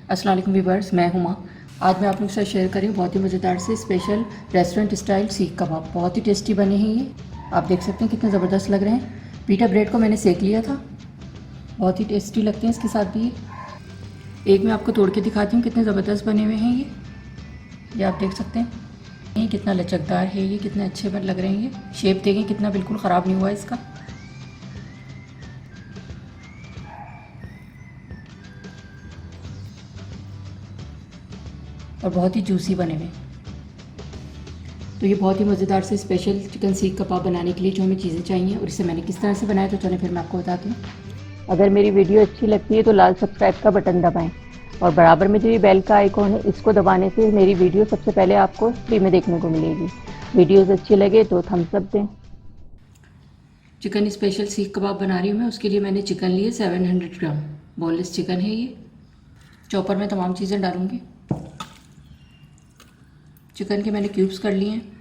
अस्सलाम वालेकुम व्यूअर्स, मैं हुमा। आज मैं आप लोगों के साथ शेयर कर रही हूँ बहुत ही मज़ेदार से स्पेशल रेस्टोरेंट स्टाइल सीख कबाब। बहुत ही टेस्टी बने हैं ये। आप देख सकते हैं कितने ज़बरदस्त लग रहे हैं। पीटा ब्रेड को मैंने सेक लिया था, बहुत ही टेस्टी लगते हैं इसके साथ भी। एक मैं आपको तोड़ के दिखाती हूँ कितने ज़बरदस्त बने हुए हैं ये आप देख सकते हैं। ये कितना लचकदार है, ये कितने अच्छे बन लग रहे हैं। ये शेप देखें कितना बिल्कुल ख़राब नहीं हुआ इसका। और बहुत ही जूसी बने हुए। तो ये बहुत ही मज़ेदार से स्पेशल चिकन सीख कबाब बनाने के लिए जो हमें चीज़ें चाहिए और इसे मैंने किस तरह से बनाया तो चलें फिर मैं आपको बताती हूँ। अगर मेरी वीडियो अच्छी लगती है तो लाल सब्सक्राइब का बटन दबाएं और बराबर में जो ये बेल का आइकॉन है इसको दबाने से मेरी वीडियो सबसे पहले आपको फ्री में देखने को मिलेगी। वीडियोस अच्छी लगे तो थम्स अप दें। चिकन स्पेशल सीख कबाब बना रही हूँ मैं। उसके लिए मैंने चिकन लिए 700 ग्राम। बोनलेस चिकन है ये। चॉपर में तमाम चीज़ें डालूँगी। चिकन के मैंने क्यूब्स कर लिए हैं।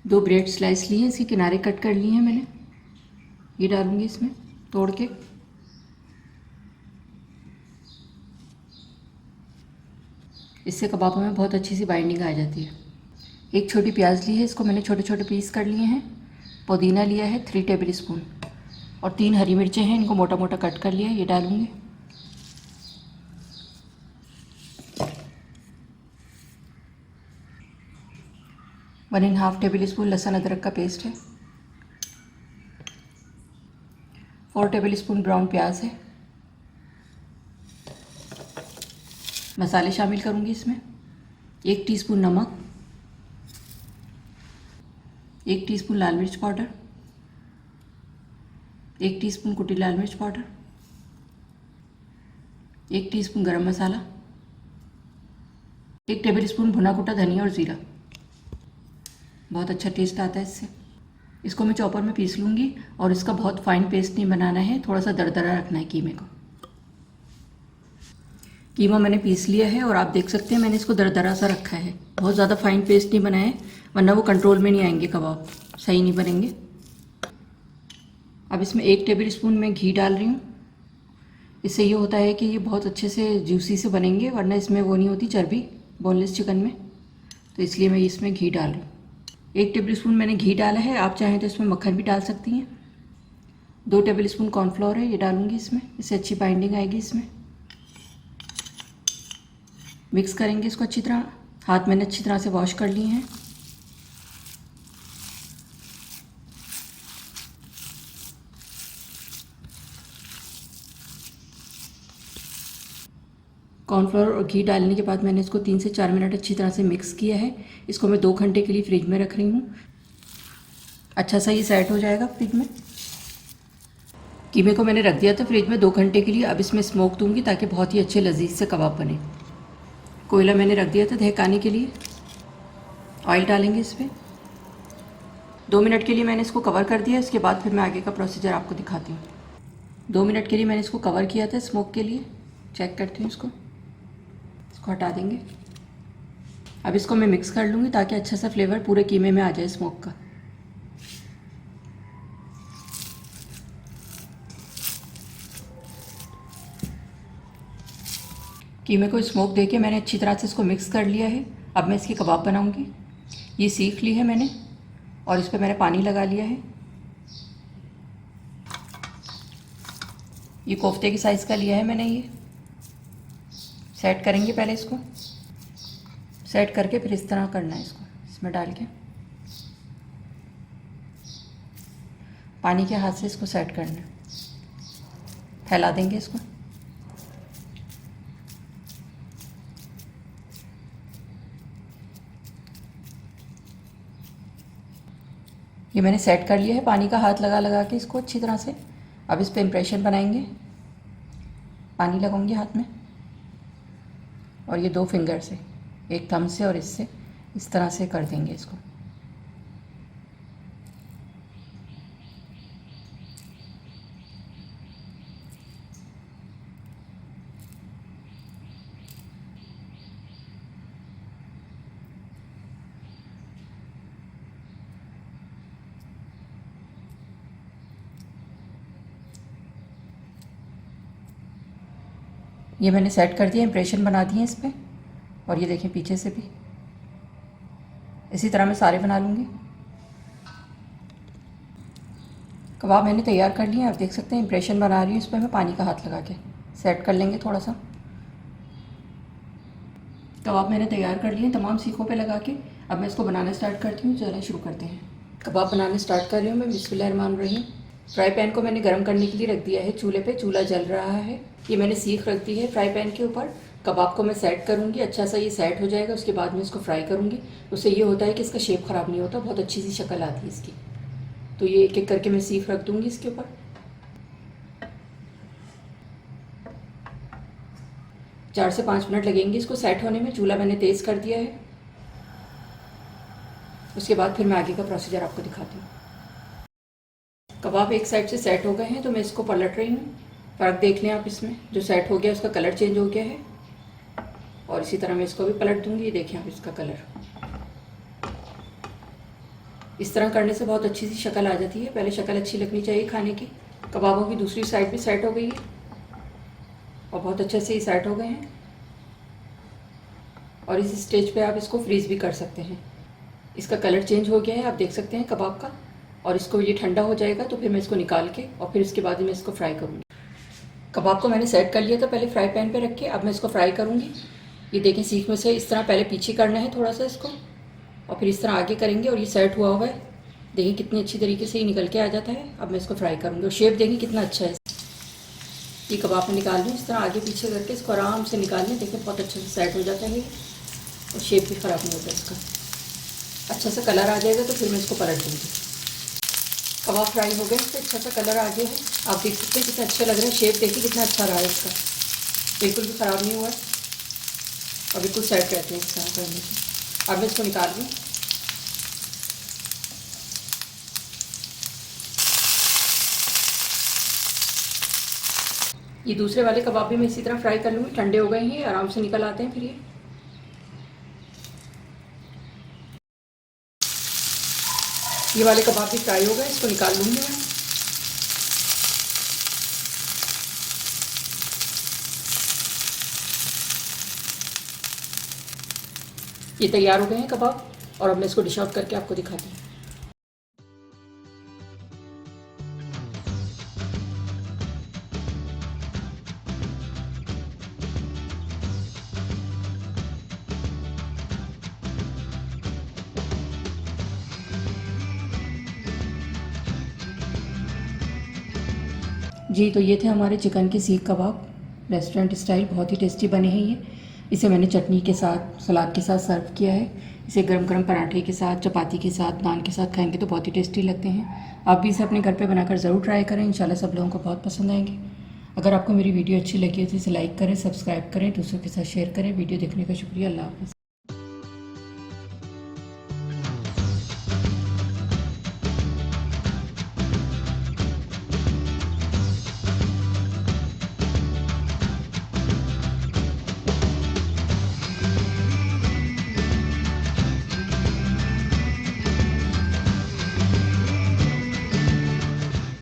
दो ब्रेड स्लाइस लिए हैं, इसके किनारे कट कर लिए हैं मैंने। ये डालूँगी इसमें तोड़ के। इससे कबाबों में बहुत अच्छी सी बाइंडिंग आ जाती है। एक छोटी प्याज ली है, इसको मैंने छोटे छोटे पीस कर लिए हैं। पुदीना लिया है 3 टेबल स्पून और 3 हरी मिर्चें हैं, इनको मोटा मोटा कट कर लिया है। ये डालूँगी। 1½ टेबल स्पून लहसुन अदरक का पेस्ट है। 4 टेबल स्पून ब्राउन प्याज है। मसाले शामिल करूँगी इसमें। 1 टीस्पून नमक, 1 टीस्पून लाल मिर्च पाउडर, 1 टीस्पून कुटी लाल मिर्च पाउडर, 1 टीस्पून गरम मसाला, 1 टेबल स्पून भुना कुटा धनिया और ज़ीरा। बहुत अच्छा टेस्ट आता है इससे। इसको मैं चॉपर में पीस लूँगी और इसका बहुत फाइन पेस्ट नहीं बनाना है, थोड़ा सा दरदरा रखना है कीमे को। कीमा मैंने पीस लिया है और आप देख सकते हैं मैंने इसको दरदरा सा रखा है। बहुत ज़्यादा फाइन पेस्ट नहीं बनाया है, वरना वो कंट्रोल में नहीं आएंगे कबाब, सही नहीं बनेंगे। अब इसमें 1 टेबल स्पून मैं घी डाल रही हूँ। इससे ये होता है कि ये बहुत अच्छे से जूसी से बनेंगे, वरना इसमें वो नहीं होती चर्बी बोनलेस चिकन में, तो इसलिए मैं इसमें घी डाल रही हूँ। 1 टेबल स्पून मैंने घी डाला है, आप चाहें तो इसमें मक्खन भी डाल सकती हैं। 2 टेबल स्पून कॉर्नफ्लोर है, ये डालूँगी इसमें, इससे अच्छी बाइंडिंग आएगी इसमें। मिक्स करेंगे इसको अच्छी तरह। हाथ मैंने अच्छी तरह से वॉश कर लिए हैं। कॉर्नफ्लोर और घी डालने के बाद मैंने इसको 3 से 4 मिनट अच्छी तरह से मिक्स किया है। इसको मैं 2 घंटे के लिए फ्रिज में रख रही हूँ। अच्छा सा ये सेट हो जाएगा फ्रिज में। कीमे को मैंने रख दिया था फ्रिज में 2 घंटे के लिए। अब इसमें स्मोक दूंगी ताकि बहुत ही अच्छे लजीज से कबाब बने। कोयला मैंने रख दिया था दहकाने के लिए। ऑयल डालेंगे इस पर। 2 मिनट के लिए मैंने इसको कवर कर दिया। इसके बाद फिर मैं आगे का प्रोसीजर आपको दिखाती हूँ। 2 मिनट के लिए मैंने इसको कवर किया था स्मोक के लिए। चेक करती हूँ इसको हटा देंगे। अब इसको मैं मिक्स कर लूँगी ताकि अच्छा सा फ्लेवर पूरे कीमे में आ जाए स्मोक का। कीमे को स्मोक देके मैंने अच्छी तरह से इसको मिक्स कर लिया है। अब मैं इसकी कबाब बनाऊँगी। ये सीख ली है मैंने और इस पर मैंने पानी लगा लिया है। ये कोफ्ते की साइज़ का लिया है मैंने। ये सेट करेंगे पहले इसको। सेट करके फिर इस तरह करना है इसको, इसमें डाल के पानी के हाथ से इसको सेट करना है। फैला देंगे इसको। ये मैंने सेट कर लिया है पानी का हाथ लगा लगा के इसको अच्छी तरह से। अब इस पर इम्प्रेशन बनाएंगे। पानी लगाऊंगी हाथ में और ये 2 फिंगर से, एक थंब से और इससे इस तरह से कर देंगे इसको। ये मैंने सेट कर दिया, इम्प्रेशन बना दिए इस पर। और ये देखें पीछे से भी इसी तरह मैं सारे बना लूँगी। कबाब मैंने तैयार कर लिए, आप देख सकते हैं इम्प्रेशन बना रही हूँ इस पर मैं पानी का हाथ लगा के। सेट कर लेंगे थोड़ा सा। कबाब मैंने तैयार कर लिए तमाम सीखों पे लगा के। अब मैं इसको बनाना स्टार्ट करती हूँ, चलें शुरू करते हैं। कबाब बनाना स्टार्ट कर रही हूँ मैं, बिस्मिल्लाहिर्रहमानिर्रहीम। फ्राई पैन को मैंने गर्म करने के लिए रख दिया है चूल्हे पे, चूल्हा जल रहा है। ये मैंने सीख रख दी है फ्राई पैन के ऊपर। कबाब को मैं सेट करूँगी, अच्छा सा ये सेट हो जाएगा, उसके बाद मैं इसको फ्राई करूँगी। उससे ये होता है कि इसका शेप ख़राब नहीं होता, बहुत अच्छी सी शक्ल आती है इसकी। तो ये एक एक करके मैं सीख रख दूँगी इसके ऊपर। 4 से 5 मिनट लगेंगे इसको सेट होने में। चूल्हा मैंने तेज़ कर दिया है। उसके बाद फिर मैं आगे का प्रोसीजर आपको दिखाती हूँ। कबाब एक साइड से सेट हो गए हैं तो मैं इसको पलट रही हूँ। फ़र्क देख लें आप इसमें, जो सेट हो गया उसका कलर चेंज हो गया है। और इसी तरह मैं इसको भी पलट दूँगी। ये देखें आप इसका कलर। इस तरह करने से बहुत अच्छी सी शक्ल आ जाती है। पहले शक्ल अच्छी लगनी चाहिए खाने की। कबाबों की दूसरी साइड भी सेट हो गई है और बहुत अच्छे से ही सेट हो गए हैं। और इस स्टेज पे आप इसको फ्रीज़ भी कर सकते हैं। इसका कलर चेंज हो गया है, आप देख सकते हैं कबाब का। और इसको ये ठंडा हो जाएगा तो फिर मैं इसको निकाल के और फिर इसके बाद मैं इसको फ्राई करूँगी। कबाब को मैंने सेट कर लिया था पहले फ्राई पैन पे रख के। अब मैं इसको फ्राई करूँगी। ये देखें सीख में से इस तरह पहले पीछे करना है थोड़ा सा इसको, और फिर इस तरह आगे करेंगे। और ये सेट हुआ हुआ है, देखिए कितनी अच्छी तरीके से ये निकल के आ जाता है। अब मैं इसको फ्राई करूँगी और शेप देखें कितना अच्छा है। ये कबाब में निकाल लूँ इस तरह आगे पीछे करके, इसको आराम से निकाल लें। देखिए बहुत अच्छे से सेट हो जाता है और शेप भी ख़राब नहीं होता इसका। अच्छा सा कलर आ जाएगा तो फिर मैं इसको पलट दूँगी। कबाब फ्राई हो गए तो अच्छा सा कलर आ गया है, आप देख सकते हैं कितना अच्छा लग रहा है। शेप देखिए कितना अच्छा रहा है इसका, बिल्कुल भी ख़राब नहीं हुआ है और बिल्कुल सेट रहते हैं इस तरह करने से। अब मैं इसको निकाल लूँ। ये दूसरे वाले कबाब भी मैं इसी तरह फ्राई कर लूँगी। ठंडे हो गए हैं, आराम से निकल आते हैं। फिर ये वाले कबाब भी फ्राई हो गए, इसको निकाल लूँगी मैं। ये तैयार हो गए हैं कबाब और अब मैं इसको डिश आउट करके आपको दिखाती हूँ। जी, तो ये थे हमारे चिकन के सीख कबाब, रेस्टोरेंट स्टाइल। बहुत ही टेस्टी बने हैं ये। इसे मैंने चटनी के साथ, सलाद के साथ सर्व किया है। इसे गरम गरम पराठे के साथ, चपाती के साथ, नान के साथ खाएंगे तो बहुत ही टेस्टी लगते हैं। आप भी इसे अपने घर पे बनाकर ज़रूर ट्राई करें, इंशाल्लाह सब लोगों को बहुत पसंद आएंगे। अगर आपको मेरी वीडियो अच्छी लगी हो तो इसे लाइक करें, सब्सक्राइब करें, दूसरों के साथ शेयर करें। वीडियो देखने का शुक्रिया। अल्लाह हाफ़िज़।